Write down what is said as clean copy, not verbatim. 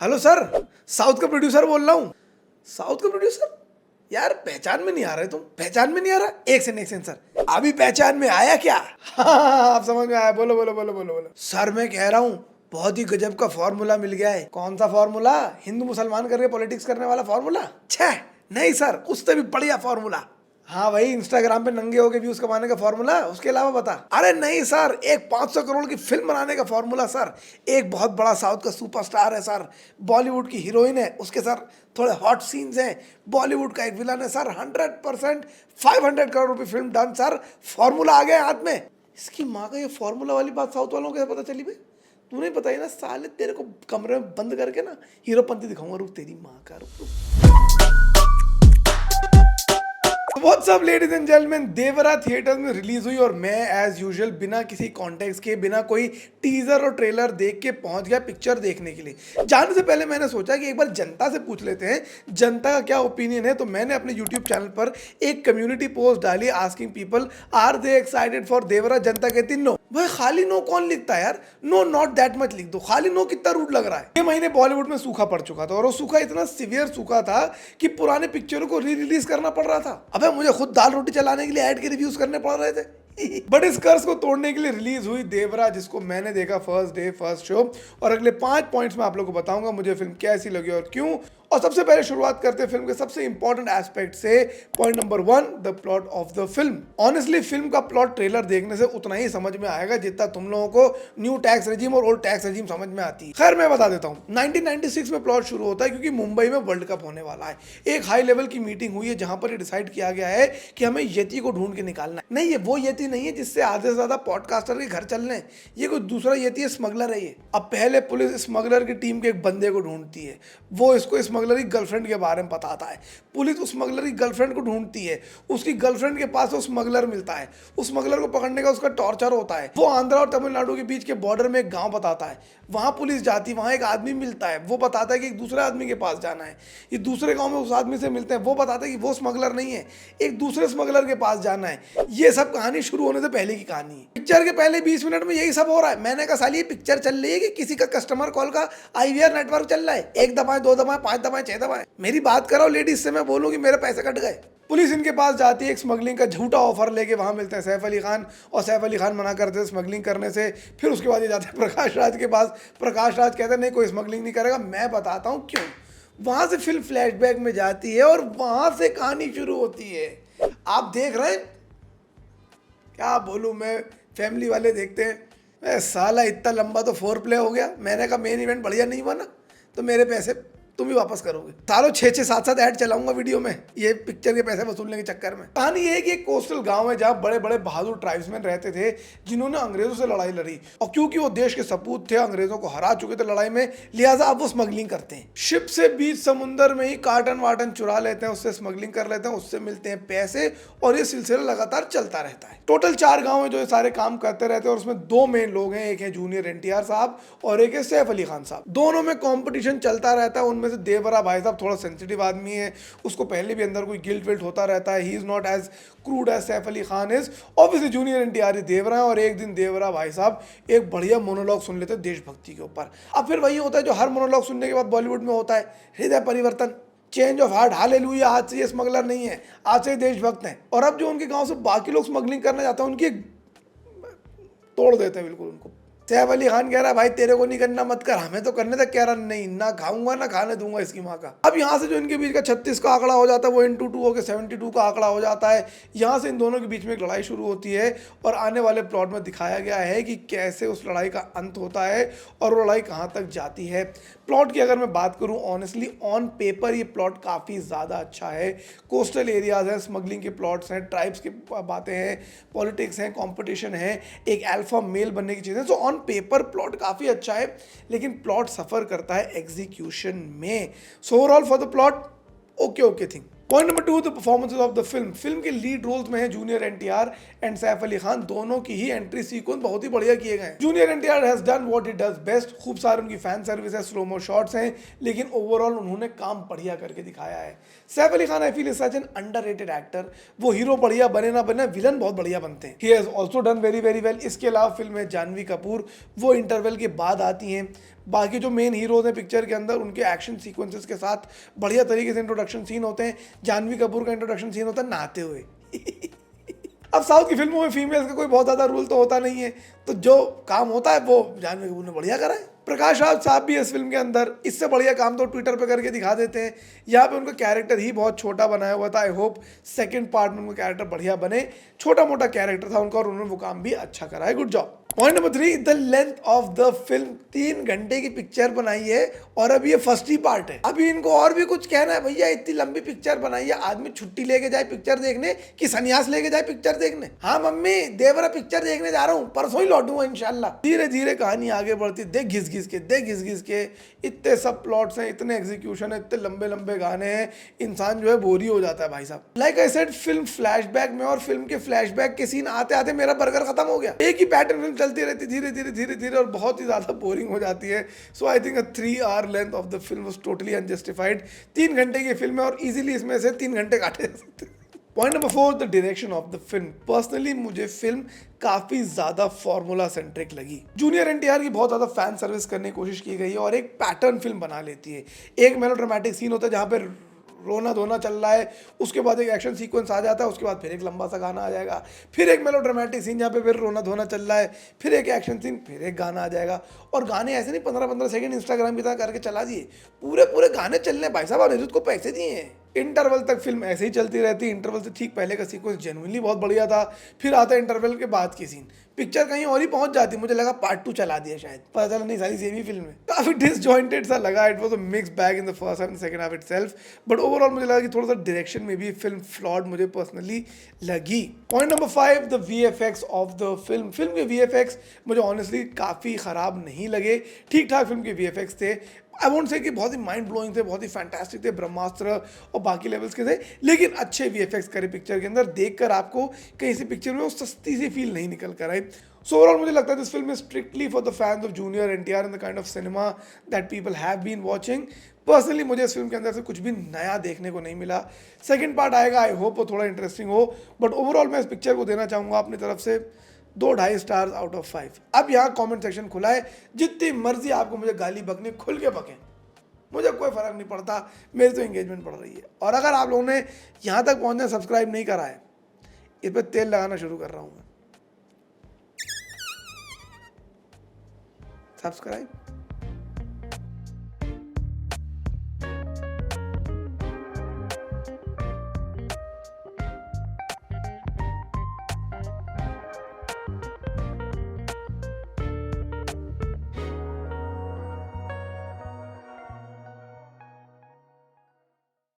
Hello sir. South का producer बोल रहा हूँ। साउथ का प्रोड्यूसर? यार पहचान में नहीं आ रहे तुम। पहचान में नहीं आ रहा? एक सेकंड सर, अभी पहचान में आया क्या? हाँ, आप समझ में आया। बोलो बोलो बोलो बोलो बोलो। सर मैं कह रहा हूँ बहुत ही गजब का फॉर्मूला मिल गया है। कौन सा फॉर्मूला? हिंदू मुसलमान करके पॉलिटिक्स करने वाला फॉर्मूला? छे नहीं सर, उससे भी बढ़िया फॉर्मूला। हाँ भाई, इंस्टाग्राम पे नंगे होके व्यूज कमाने का फॉर्मूला, उसके अलावा बता। अरे नहीं सर, एक 500 करोड़ की फिल्म बनाने का फॉर्मूला सर। एक बहुत बड़ा साउथ का सुपरस्टार है सर, बॉलीवुड की हीरोइन है, उसके सर थोड़े हॉट सीन्स हैं, बॉलीवुड का एक विलन है सर, 100% 500 करोड़ रुपए फिल्म डन सर। फॉर्मूला आ गया हाथ में। इसकी माँ का ये फॉर्मूला वाली बात साउथ वालों को कैसे पता चली भाई? तू नहीं पता ही ना साले, तेरे को कमरे में बंद करके ना हीरोपंती दिखाऊंगा। रुक तेरी माँ का, रुक। What's up ladies and gentleman, Devara theatres में रिलीज हुई और मैं एज यूजुअल बिना किसी कॉन्टेक्स्ट के, बिना कोई टीजर और ट्रेलर देख के पहुंच गया पिक्चर देखने के लिए। जाने से पहले मैंने सोचा कि एक बार जनता से पूछ लेते हैं जनता का क्या ओपिनियन है। तो मैंने अपने यूट्यूब चैनल पर एक कम्युनिटी पोस्ट डाली asking people are they excited for Devara. जनता कहती नो। भाई खाली नो कौन लिखता है यार? नो नॉट दैट मच लिख दो। खाली नो कितना रूट लग रहा है। ये महीने बॉलीवुड में सूखा पड़ चुका था और वो सूखा इतना सीवियर सूखा था कि पुराने पिक्चरों को री रिलीज करना पड़ रहा था। अबे मुझे खुद दाल रोटी चलाने के लिए ऐड के रिव्यूज करने पड़ रहे थे। बट इस कर्ज को तोड़ने के लिए रिलीज हुई देवरा, जिसको मैंने देखा फर्स्ट डे फर्स्ट शो। और अगले 5 पॉइंट्स में आप लोगों को बताऊंगा मुझे फिल्म कैसी लगी और क्यों। और सबसे पहले शुरुआत करते हैं फिल्म के सबसे इंपॉर्टेंट एस्पेक्ट से। Point number 1, the plot of the film. Honestly film का प्लॉट ट्रेलर देखने से उतना ही समझ में आएगा जितना तुम लोगों को न्यू टैक्स रेजिम और ओल्ड टैक्स रेजिम समझ में आती है। खैर मैं बता देता हूँ। 1996 में प्लॉट शुरू होता है क्योंकि मुंबई में वर्ल्ड कप होने वाला है। एक हाई लेवल की मीटिंग हुई है जहां पर डिसाइड किया गया है कि हमें यति को ढूंढ के निकालना है। नहीं, ये वो यति नहीं है जिससे आधे से ज्यादा पॉडकास्टर के घर चल रहे हैं। ये कोई दूसरा यति है, स्मगलर है ये। अब पहले पुलिस स्मगलर की टीम के एक बंदे को ढूंढती है। वो इसको स्मगलर की गर्लफ्रेंड के बारे में बताता है। पुलिस उस स्मगलर की गर्लफ्रेंड को ढूंढती है। उसकी गर्लफ्रेंड के पास वो स्मगलर मिलता है। उस स्मगलर को पकड़ने का उसका टॉर्चर होता है। वो आंध्रा और तमिलनाडु के बीच के बॉर्डर में एक गांव बताता है। वहां पुलिस जाती, वहां एक आदमी मिलता है। वो बताता है कि एक दूसरे आदमी के पास जाना है। ये दूसरे गांव में उस आदमी से मिलते हैं। वो बताता है कि वो स्मगलर नहीं है, एक दूसरे स्मगलर के पास जाना है। ये सब कहानी शुरू होने से पहले की कहानी है। पिक्चर के पहले 20 मिनट में यही सब हो रहा है। मैंने कहा साली ये पिक्चर चल रही है कि किसी का कस्टमर कॉल का IVR नेटवर्क चल रहा है? 1 दबाएं, 2 दबाएं, 5 दबाएं, 6 दबाएं। मेरी बात कराओ लेडीज से, मैं बोलूँ कि मेरे पैसे कट गए। पुलिस इनके पास जाती है, एक स्मगलिंग का झूठा ऑफर लेके वहां मिलते हैं सैफ अली खान। और सैफ अली खान मना करते हैं स्मगलिंग करने से। फिर उसके बाद ये जाते हैं प्रकाश राज के पास। प्रकाश राज कहते हैं नहीं, कोई स्मगलिंग नहीं करेगा। मैं बताता हूँ क्यों। वहां से फिल्म फ्लैशबैक में जाती है और वहां से कहानी शुरू होती है। आप देख रहे हैं, क्या बोलूं मैं, फैमिली वाले देखते हैं। साला इतना लंबा तो 4 प्ले हो गया। मैंने कहा मेन इवेंट बढ़िया नहीं बना तो मेरे पैसे तुम ही वापस करोगे। सालों 6-6 7-7 ऐड चलाऊंगा वीडियो में ये पिक्चर के पैसे वसूलने के चक्कर में। कहानी ये है कि एक कोस्टल गांव है जहां बड़े बड़े बहादुर ट्राइब्समैन रहते थे जिन्होंने अंग्रेजों से लड़ाई लड़ी। और क्योंकि वो देश के सपूत थे, अंग्रेजों को हरा चुके थे लड़ाई में, लिहाजा अब वो स्मगलिंग करते हैं। शिप से बीच समुंदर में ही कार्टन वाटन चुरा लेते हैं, उससे स्मगलिंग कर लेते हैं, उससे मिलते हैं पैसे और ये सिलसिला लगातार चलता रहता है। टोटल 4 गाँव है जो ये सारे काम करते रहते हैं और उसमें 2 मेन लोग हैं। एक है जूनियर NTR साहब और एक है सैफ अली खान साहब। दोनों में कॉम्पिटिशन चलता रहता है। उनमें से देवरा भाई थोड़ा सेंसिटिव आदमी है। उसको पहले भी अंदर कोई गिल्ट विल्ट होता रहता है। He is not as crude as Saif Ali Khan is. Obviously junior NTR ही देवरा है। और एक दिन देवरा भाई साहब एक बढ़िया मोनोलॉग सुन लेते हैं देशभक्ति के ऊपर। अब फिर वही होता है जो हर मोनोलॉग सुनने के बाद बॉलीवुड में होता है, हृदय परिवर्तन, चेंज ऑफ हार्ट। हालेलुया, आज से ये स्मगलर नहीं है, आज से देशभक्त हैं। और अब जो उनके गांव से बाकी लोग स्मगलिंग करने जाते हैं उनकी तोड़ देते हैं बिल्कुल उनको। सैफ अली खान कह रहा है भाई तेरे को नहीं करना मत कर, हमें तो करने तक कह रहा नहीं, ना खाऊंगा ना खाने दूंगा इसकी माँ का। अब यहाँ से जो इनके बीच का 36 का आंकड़ा हो जाता है वो into 2 होकर 72 का आंकड़ा हो जाता है। यहाँ से इन दोनों के बीच में एक लड़ाई शुरू होती है और आने वाले प्लॉट में दिखाया गया है कि कैसे उस लड़ाई का अंत होता है और वो लड़ाई कहाँ तक जाती है। प्लॉट की अगर मैं बात करूँ ऑनेस्टली ऑन पेपर ये प्लॉट काफ़ी ज़्यादा अच्छा है। कोस्टल एरियाज हैं, स्मगलिंग के प्लॉट्स हैं, ट्राइब्स की बातें हैं, पॉलिटिक्स हैं, कॉम्पिटिशन है, एक अल्फा मेल बनने की चीज़ें। सो ऑन पेपर प्लॉट काफ़ी अच्छा है लेकिन प्लॉट सफ़र करता है एग्जीक्यूशन में। So overall for the plot okay thing. Point number 2, the performances of the film. Film के लीड रोल्स में है junior NTR and Saif Ali Khan. दोनों की ही एंट्री सीक्वेंस बहुत ही बढ़िया किए गए हैं। Junior NTR has done what he does best. खूब सारे उनकी फैन सर्विस है, स्लोमो शॉट्स हैं, लेकिन ओवरऑल उन्होंने काम बढ़िया करके दिखाया है। Saif Ali Khan I feel is such an underrated actor. वो हीरो बढ़िया बने ना बने, विलन बहुत बढ़िया बनते हैं। He has also done very very well. इसके अलावा फिल्म में जानवी कपूर, वो इंटरवल के बाद आती हैं। बाकी जो मेन हीरोज हैं पिक्चर के अंदर उनके एक्शन सीक्वेंसेस के साथ बढ़िया तरीके से इंट्रोडक्शन सीन होते हैं। जानवी कपूर का इंट्रोडक्शन सीन होता है नहाते हुए। अब साउथ की फिल्मों में फीमेल्स का कोई बहुत ज़्यादा रूल तो होता नहीं है, तो जो काम होता है वो जानवी कपूर ने बढ़िया करा है। प्रकाश राज साहब भी इस फिल्म के अंदर इससे बढ़िया काम तो ट्विटर पे करके दिखा देते हैं। यहाँ पे उनका कैरेक्टर ही बहुत छोटा बनाया हुआ था। आई होप सेकंड पार्ट में उनका कैरेक्टर बढ़िया बने। छोटा मोटा कैरेक्टर था उनका और उन्होंने वो काम भी अच्छा करा है। Good job. Point number 3, the length of the film. 3 घंटे की पिक्चर बनाई है और अब ये फर्स्ट ही पार्ट है। अभी इनको और भी कुछ कहना है भैया, इतनी लंबी पिक्चर बनाई है, आदमी छुट्टी लेके जाए पिक्चर देखने कि सन्यास लेके जाए पिक्चर देखने। हाँ मम्मी देवरा पिक्चर देखने जा रहा हूँ, परसों ही लौटूंगा इंशाल्लाह। धीरे धीरे कहानी आगे बढ़ती, देख घिस घिस के इतने सब प्लॉट्स हैं, इतने एग्जीक्यूशन है, इतने लंबे लंबे गाने हैं, इंसान जो है बोरी हो जाता है भाई साहब। Like I said, film flashback में और फिल्म के फ्लैशबैक के सीन आते आते मेरा बर्गर खत्म हो गया। एक ही पैटर्न फिल्म चलती रहती धीरे धीरे और बहुत ही ज्यादा बोरिंग हो जाती है। So I think 3 hour length of the film was totally unjustified. 3 घंटे की फिल्म है और इजीली इसमें से 3 घंटे काटे जा सकते हैं। Point number 4, the direction of the film. Personally मुझे फिल्म काफी ज्यादा फॉर्मूला सेंट्रिक लगी। जूनियर एनटीआर की बहुत ज्यादा फैन सर्विस करने की कोशिश की गई है और एक पैटर्न फिल्म बना लेती है। एक मेलोड्रामेटिक सीन होता है जहाँ पे रोना धोना चल रहा है, उसके बाद एक एक्शन सीक्वेंस आ जाता है, उसके बाद फिर एक लंबा सा गाना आ जाएगा, फिर एक मेलोड्रामेटिक सीन जहाँ पे फिर रोना धोना चल रहा है, फिर एक एक्शन सीन, फिर एक गाना आ जाएगा। और गाने ऐसे नहीं 15-15 सेकंड इंस्टाग्राम की तरह करके चला दिए, पूरे पूरे गाने चलने भाई साहब, अनिरुद्ध को पैसे दिए हैं। इंटरवल तक फिल्म ऐसे ही चलती रहती। इंटरवल से ठीक पहले का सीक्वेंस जेन्युइनली बहुत बढ़िया था, फिर आता है इंटरवल के बाद की सीन, पिक्चर कहीं और ही पहुंच जाती। मुझे लगा पार्ट 2 चला दिया शायद, पता चला नहीं सारी सेम ही फिल्म है। काफी डिसजॉइंटेड सा लगा। It was a mix bag in the first half and second half itself, but overall मुझे लगा कि थोड़ा सा डायरेक्शन में भी फिल्म फ्लॉड मुझे पर्सनली लगी। Point number 5, the VFX of the film. Film के वीएफएक्स मुझे ऑनेस्टली काफी खराब नहीं लगे, ठीक ठाक फिल्म के वीएफएक्स थे। आई वोंट से कि बहुत ही माइंड ब्लोइंग थे, बहुत ही फैंटास्टिक थे, ब्रह्मास्त्र और बाकी लेवल्स के थे, लेकिन अच्छे वीएफएक्स करे पिक्चर के अंदर। देखकर आपको कहीं से पिक्चर में वो सस्ती सी फील नहीं निकल कर आई। सो ओवरऑल मुझे लगता है this film is strictly for the fans of junior NTR and the kind of cinema that people have been watching. Personally मुझे इस फिल्म के अंदर से कुछ भी नया देखने को नहीं मिला। सेकंड पार्ट आएगा, आई होप वो थोड़ा इंटरेस्टिंग हो, बट ओवरऑल मैं इस पिक्चर को देना चाहूँगा अपनी तरफ से 2-2.5 स्टार्स आउट ऑफ 5। अब यहाँ कमेंट सेक्शन खुला है, जितनी मर्जी आपको मुझे गाली बकनी, खुल के बकें, मुझे कोई फ़र्क नहीं पड़ता, मेरी तो एंगेजमेंट बढ़ रही है। और अगर आप लोगों ने यहाँ तक पहुँचना सब्सक्राइब नहीं करा है, इस पर तेल लगाना शुरू कर रहा हूँ मैं। सब्सक्राइब